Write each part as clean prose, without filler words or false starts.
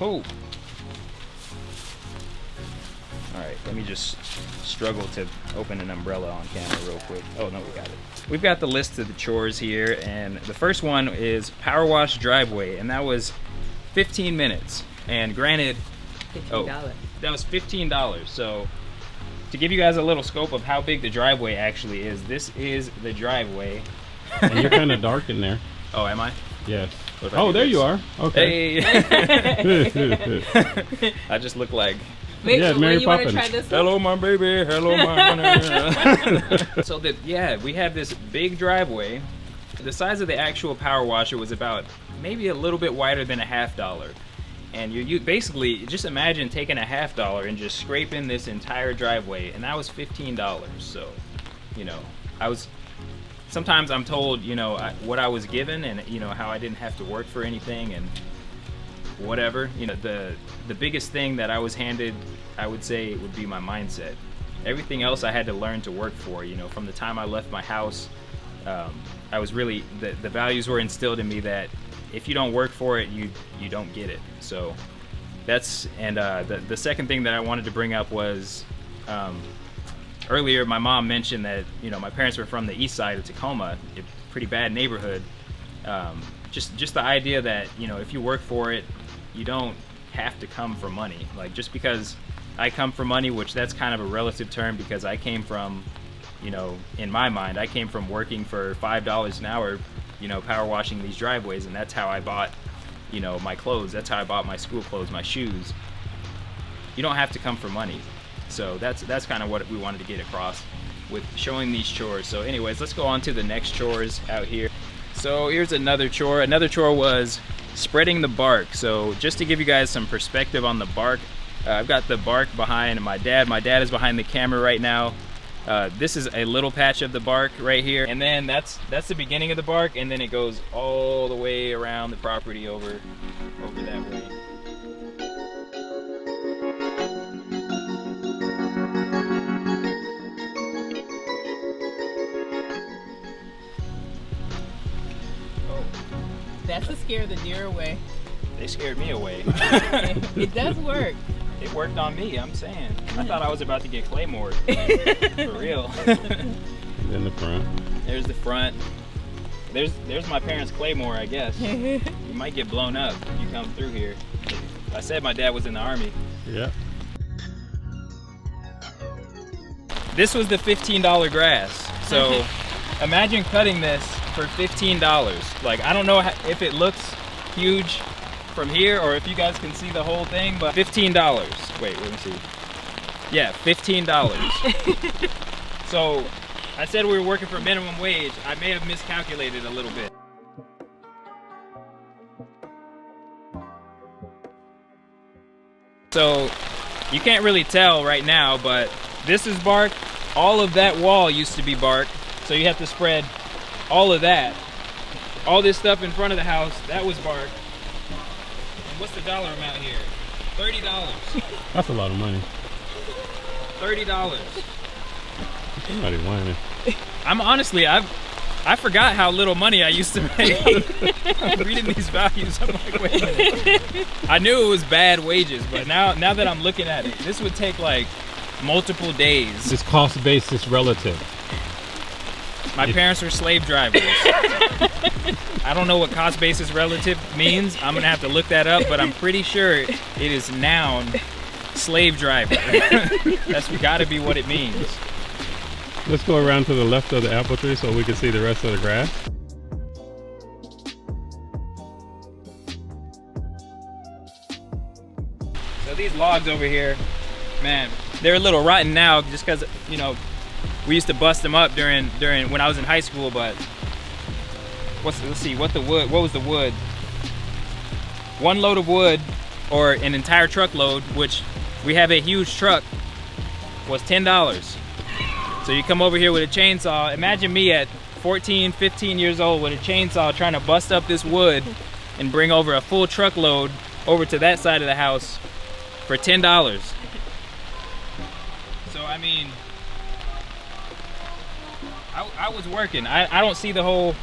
Cool. All right, let me just struggle to open an umbrella on camera real quick. Oh no, we got it. We've got the list of the chores here, and the first one is power wash driveway, and that was 15 minutes. And granted, $15. That was $15. So to give you guys a little scope of how big the driveway actually is, this is the driveway. And you're kind of dark in there. Oh, am I? Yes. Oh, there you are. Okay. Hey. I just look like... Wait, yeah, so Mary you want to Poppins. try this one? Hello, my baby. Hello, my... So, we have this big driveway. The size of the actual power washer was about maybe a little bit wider than $50. And you basically, just imagine taking $50 and just scraping this entire driveway. And that was $15. So, you know, sometimes I'm told, you know, what I was given and, you know, how I didn't have to work for anything and whatever. You know, the biggest thing that I was handed, I would say, would be my mindset. Everything else I had to learn to work for. You know, from the time I left my house, I was really, the values were instilled in me that if you don't work for it, you don't get it. So that's, and the second thing that I wanted to bring up was, earlier my mom mentioned that, you know, my parents were from the east side of Tacoma, a pretty bad neighborhood. Just the idea that, you know, if you work for it, you don't have to come for money. Like, just because I come for money, which that's kind of a relative term, because I came from, you know, in my mind, I came from working for $5 an hour, you know, power washing these driveways, and that's how I bought, you know, my clothes. That's how I bought my school clothes, my shoes. You don't have to come for money. So that's kind of what we wanted to get across with showing these chores. So anyways, let's go on to the next chores out here. So here's another chore. Another chore was spreading the bark. So just to give you guys some perspective on the bark, I've got the bark behind my dad. My dad is behind the camera right now. This is a little patch of the bark right here, and then that's the beginning of the bark, and then it goes all the way around the property over that way. That's to scare the deer away. They scared me away. It does work. It worked on me, I'm saying. I thought I was about to get claymored. For real. In the front. There's the front. There's my parents' claymore, I guess. You might get blown up if you come through here. I said my dad was in the Army. Yeah. This was the $15 grass. So imagine cutting this for $15. Like, I don't know if it looks huge from here or if you guys can see the whole thing, but $15. Wait, let me see. Yeah, $15. So I said we were working for minimum wage. I may have miscalculated a little bit. So you can't really tell right now, but this is bark. All of that wall used to be bark. So you have to spread all of that. All this stuff in front of the house, that was bark. And what's the dollar amount here? $30. That's a lot of money. $30. Somebody whining. I'm honestly, I forgot how little money I used to make. I'm reading these values, I'm like, wait a minute. I knew it was bad wages, but now that I'm looking at it, this would take like multiple days. This cost basis relative. My parents were slave drivers. I don't know what cost basis relative means. I'm gonna have to look that up, but I'm pretty sure it is noun slave driver. That's gotta be what it means. Let's go around to the left of the apple tree so we can see the rest of the grass. So these logs over here, man, they're a little rotten now just because, you know, we used to bust them up during when I was in high school, but let's see, what was the wood? One load of wood, or an entire truckload, which we have a huge truck, was $10. So you come over here with a chainsaw. Imagine me at 14, 15 years old with a chainsaw trying to bust up this wood and bring over a full truckload over to that side of the house for $10. So I mean, I was working. I don't see the whole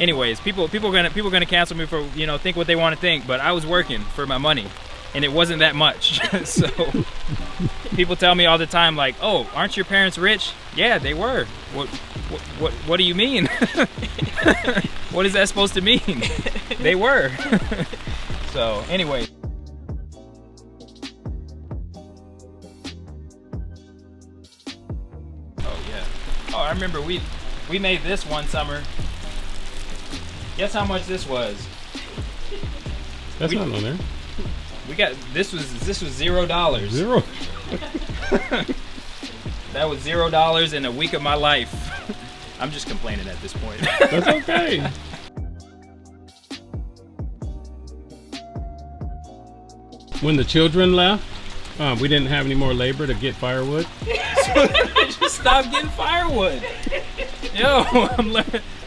anyways, people gonna cancel me for, you know, think what they want to think, but I was working for my money, and it wasn't that much. So people tell me all the time, like, oh, aren't your parents rich? Yeah, they were. What do you mean? What is that supposed to mean? They were. So anyway. Oh yeah. Oh, I remember we made this one summer. Guess how much this was? That's not on there. We got this was $0. Zero. That was $0 in a week of my life. I'm just complaining at this point. That's okay. When the children left, we didn't have any more labor to get firewood. So I just stopped getting firewood. Yo,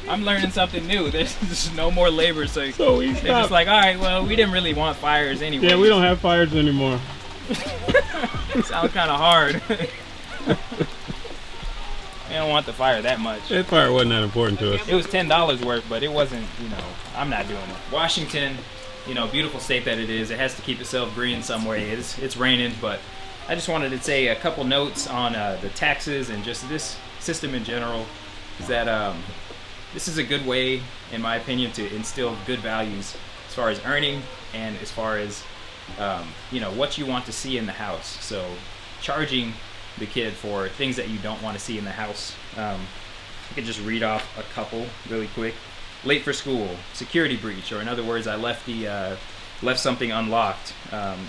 I'm learning something new. There's no more labor, so we they're stopped. just like, all right, well, we didn't really want fires anyway. Yeah, we don't have fires anymore. Sounds kind of hard. I don't want the fire that much. That fire wasn't that important to us. It was $10 worth, but it wasn't, you know, I'm not doing it. Washington, you know, beautiful state that it is, it has to keep itself green some way. It's raining, but I just wanted to say a couple notes on the taxes and just this system in general. Is that this is a good way, in my opinion, to instill good values as far as earning and as far as you know, what you want to see in the house. So charging the kid for things that you don't want to see in the house. I could just read off a couple really quick. Late for school, security breach, or in other words, I left something unlocked,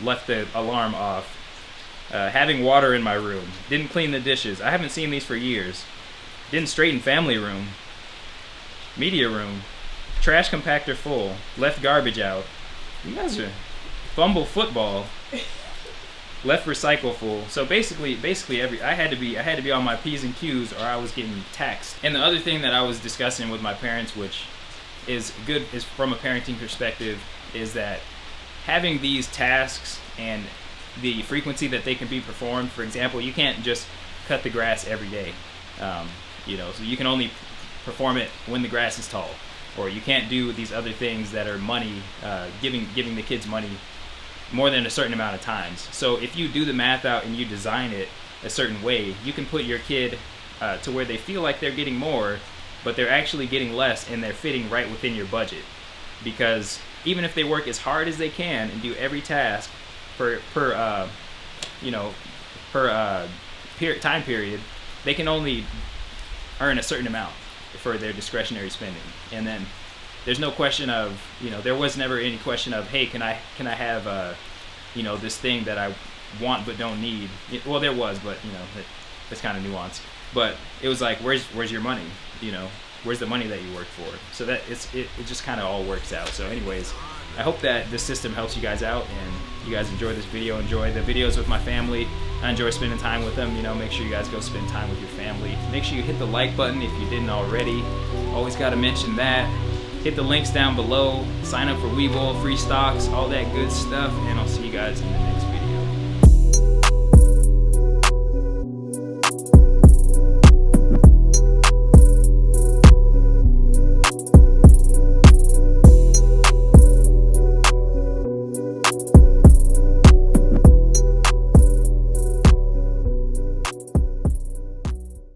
left the alarm off. Having water in my room, didn't clean the dishes. I haven't seen these for years. Didn't straighten family room, media room, trash compactor full, left garbage out. You guys are fumble football. Left recycle full. So basically I had to be on my P's and Q's, or I was getting taxed. And the other thing that I was discussing with my parents, which is good, is from a parenting perspective, is that having these tasks and the frequency that they can be performed. For example, you can't just cut the grass every day. You know, so you can only perform it when the grass is tall, or you can't do these other things that are money, giving the kids money more than a certain amount of times. So if you do the math out and you design it a certain way, you can put your kid to where they feel like they're getting more, but they're actually getting less, and they're fitting right within your budget. Because even if they work as hard as they can and do every task per time period, they can only earn a certain amount for their discretionary spending. And then there's no question of, you know, there was never any question of, hey, can I have you know, this thing that I want but don't need. Well, there was, but you know, it's kind of nuanced. But it was like, where's your money? You know, where's the money that you worked for? So that it just kind of all works out. So anyways, I hope that this system helps you guys out, and you guys enjoy this video, enjoy the videos with my family. I enjoy spending time with them. You know, make sure you guys go spend time with your family. Make sure you hit the like button if you didn't already. Always got to mention that. Hit the links down below. Sign up for Webull, free stocks, all that good stuff, and I'll see you guys in the next video.